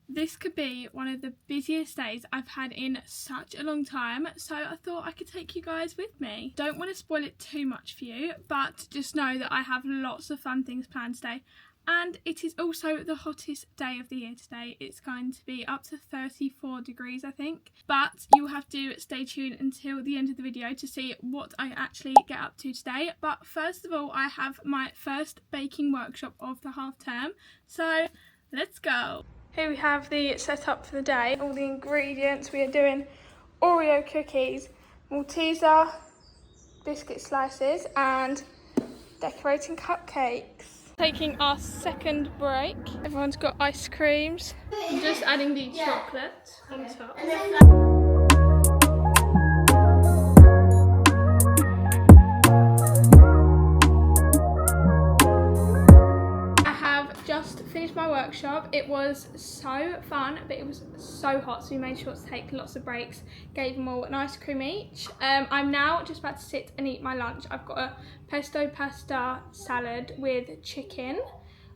This could be one of the busiest days I've had in such a long time, so I thought I could take you guys with me. Don't want to spoil it too much for you, but just know that I have lots of fun things planned today. And it is also the hottest day of the year today. It's going to be up to 34 degrees, I think. But you'll have to stay tuned until the end of the video to see what I actually get up to today. But first of all, I have my first baking workshop of the half term. So let's go. Here we have the setup for the day. All the ingredients. We are doing Oreo cookies, Malteser biscuit slices, and decorating cupcakes. Taking our second break. Everyone's got ice creams. I'm just adding the chocolate on top. I have just finished my workshop. It was so fun, but it was so hot, so we made sure to take lots of breaks. Gave them all an ice cream each. I'm now just about to sit and eat my lunch. I've got a pesto pasta salad with chicken,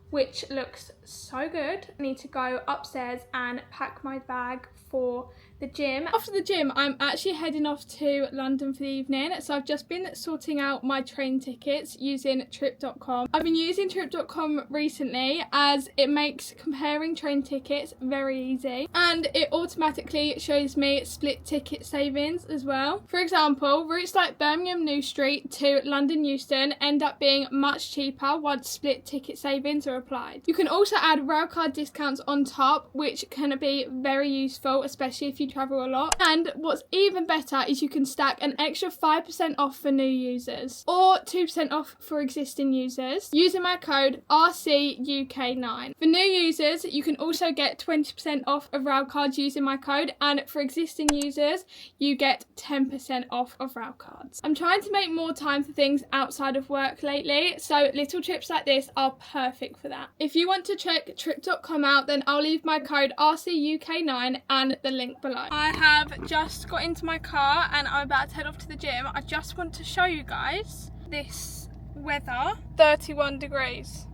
which looks so good. I need to go upstairs and pack my bag for the gym. After the gym, I'm actually heading off to London for the evening, so I've just been sorting out my train tickets using trip.com. I've been using trip.com recently as it makes comparing train tickets very easy, and it automatically shows me split ticket savings as well. For example, routes like Birmingham New Street to London Euston end up being much cheaper once split ticket savings are applied. You can also add Railcard discounts on top, which can be very useful, especially if you travel a lot. And what's even better is you can stack an extra 5% off for new users or 2% off for existing users using my code RCUK9. For new users, you can also get 20% off of Railcards using my code, and for existing users, you get 10% off of Railcards. I'm trying to make more time for things outside of work lately, so little trips like this are perfect for that. If you want to check trip.com out, then I'll leave my code RCUK9 and the link below. I have just got into my car and I'm about to head off to the gym. I just want to show you guys this weather. 31 degrees.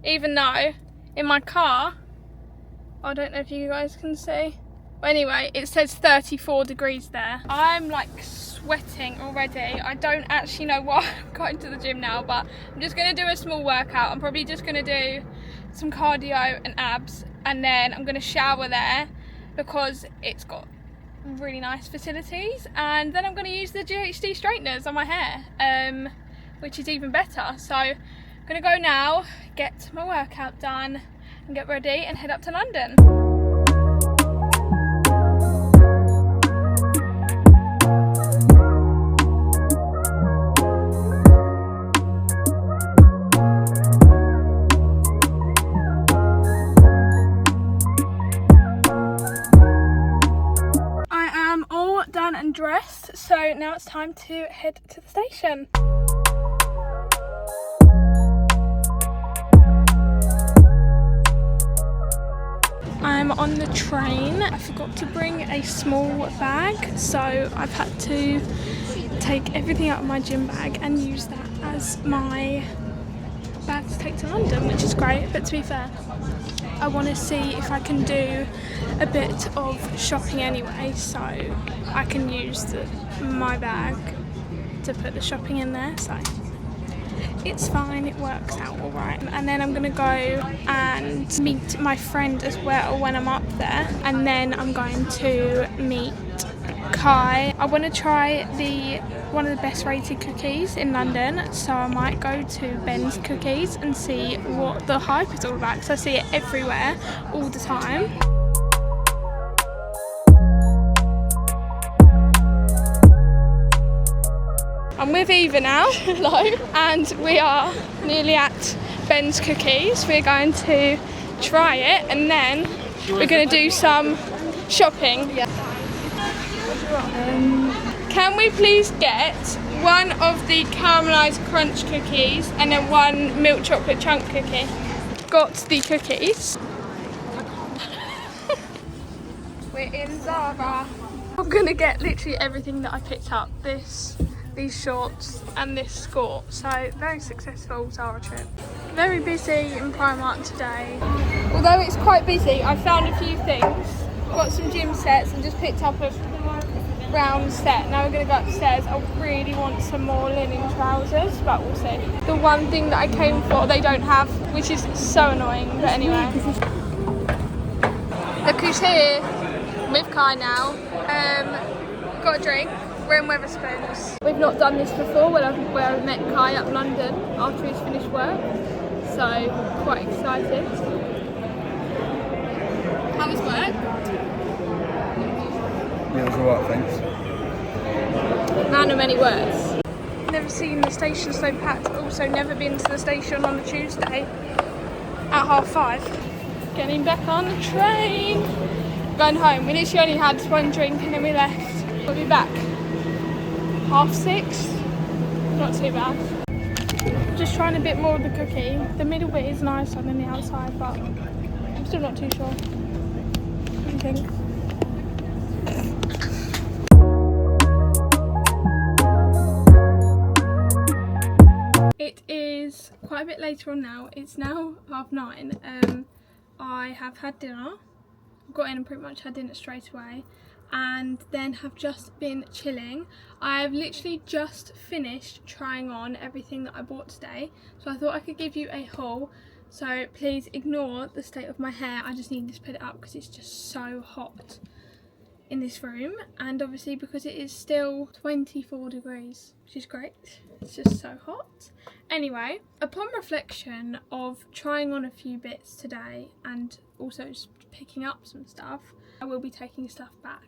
Even though in my car, I don't know if you guys can see. But anyway, it says 34 degrees there. I'm like sweating already. I don't actually know why I'm going to the gym now, but I'm just going to do a small workout. I'm probably just going to do some cardio and abs, and then I'm going to shower there because it's got really nice facilities, and then I'm going to use the GHD straighteners on my hair, which is even better. So I'm going to go now, get my workout done and get ready and head up to London. Done and dressed, so now it's time to head to the station. I'm on the train. I forgot to bring a small bag, so I've had to take everything out of my gym bag and use that as my bag to take to London, which is great. But to be fair, I want to see if I can do a bit of shopping anyway, so I can use my bag to put the shopping in there, so it's fine, it works out all right. And then I'm going to go and meet my friend as well when I'm up there, and then I'm going to meet Kai. I want to try one of the best rated cookies in London, so I might go to Ben's Cookies and see what the hype is all about, because I see it everywhere all the time. I'm with Eva now, hello, and we are nearly at Ben's Cookies. We're going to try it and then we're going to do some shopping. Yeah. Can we please get one of the caramelised crunch cookies and then one milk chocolate chunk cookie? Got the cookies. We're in Zara. I'm gonna get literally everything that I picked up. These shorts and this skirt. So very successful Zara trip. Very busy in Primark today. Although it's quite busy, I found a few things. Got some gym sets and just picked up a round set. Now we're going to go upstairs. I really want some more linen trousers, but we'll see. The one thing that I came for they don't have, which is so annoying, but anyway. Look who's here. I'm with Kai now. Got a drink. We're in Wetherspoons. We've not done this before where I've met Kai up London after he's finished work. So, quite excited. How was work? Yeah, it was alright, thanks. Man of many words. Never seen the station so packed. Also, never been to the station on a Tuesday at 5:30. Getting back on the train. Going home. We literally only had one drink and then we left. We'll be back 6:30. Not too bad. Just trying a bit more of the cookie. The middle bit is nicer than the outside, but I'm still not too sure. What do you think? It is quite a bit later on now. It's now 9:30. I have had dinner. Got in and pretty much had dinner straight away, and then have just been chilling. I've literally just finished trying on everything that I bought today, so I thought I could give you a haul. So please ignore the state of my hair. I just need to put it up because it's just so hot in this room, and obviously because it is still 24 degrees, which is great. It's just so hot. Anyway, upon reflection of trying on a few bits today and also just picking up some stuff, I will be taking stuff back.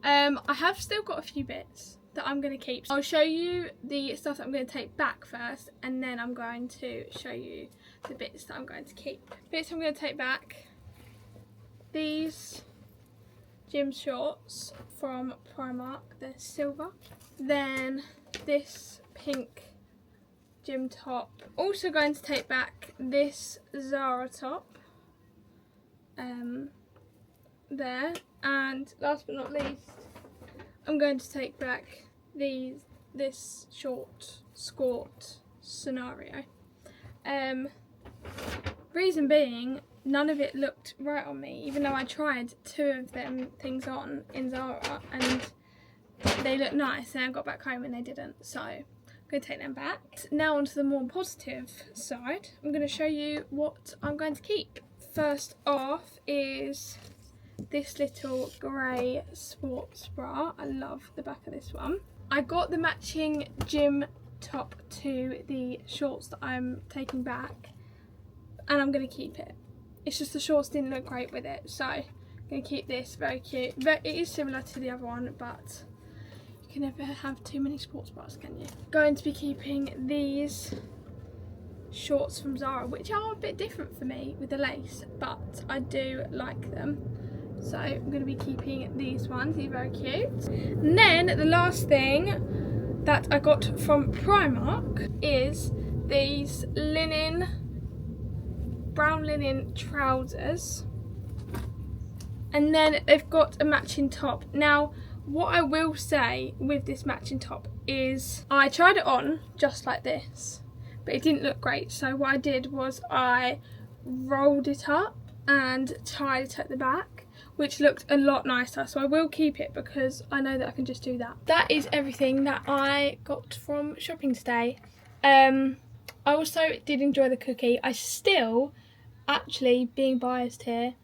I have still got a few bits that I'm going to keep. I'll show you the stuff that I'm going to take back first, and then I'm going to show you the bits that I'm going to keep. Bits I'm going to take back: these gym shorts from Primark, they're silver. Then this pink gym top. Also going to take back this Zara top there, and last but not least I'm going to take back this short skirt scenario. Reason being, none of it looked right on me, even though I tried 2 of them things on in Zara and they looked nice, and I got back home and they didn't, so I'm going to take them back. Now onto the more positive side. I'm going to show you what I'm going to keep. First off is this little grey sports bra. I love the back of this one. I got the matching gym top to the shorts that I'm taking back, and I'm going to keep it. It's just the shorts didn't look great with it, so I'm going to keep this. Very cute. It is similar to the other one, but you can never have too many sports bras, can you? Going to be keeping these shorts from Zara, which are a bit different for me with the lace, but I do like them. So I'm going to be keeping these ones. These are very cute. And then the last thing that I got from Primark is these brown linen trousers, and then they've got a matching top. Now what I will say with this matching top is I tried it on just like this, but it didn't look great, so what I did was I rolled it up and tied it at the back, which looked a lot nicer, so I will keep it because I know that I can just do that. That is everything that I got from shopping today. I also did enjoy the cookie. I still, actually being biased here,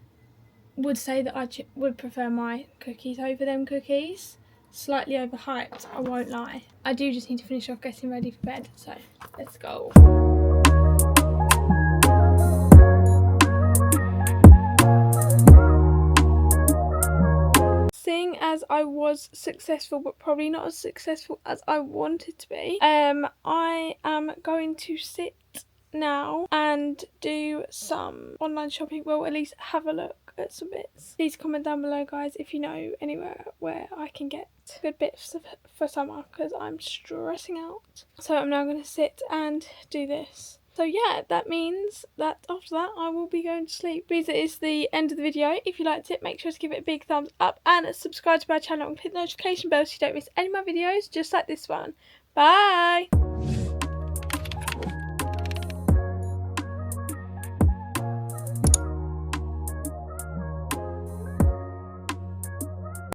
would say that I would prefer my cookies over them cookies. Slightly overhyped, I won't lie. I do just need to finish off getting ready for bed, so let's go. Seeing as I was successful, but probably not as successful as I wanted to be, I am going to sit now and do some online shopping. Well, at least have a look at some bits. Please comment down below, guys, if you know anywhere where I can get good bits for summer, because I'm stressing out. So I'm now going to sit and do this. So yeah, that means that after that I will be going to sleep. Because it is the end of the video. If you liked it, make sure to give it a big thumbs up and subscribe to my channel and click the notification bell so you don't miss any of my videos just like this one. Bye!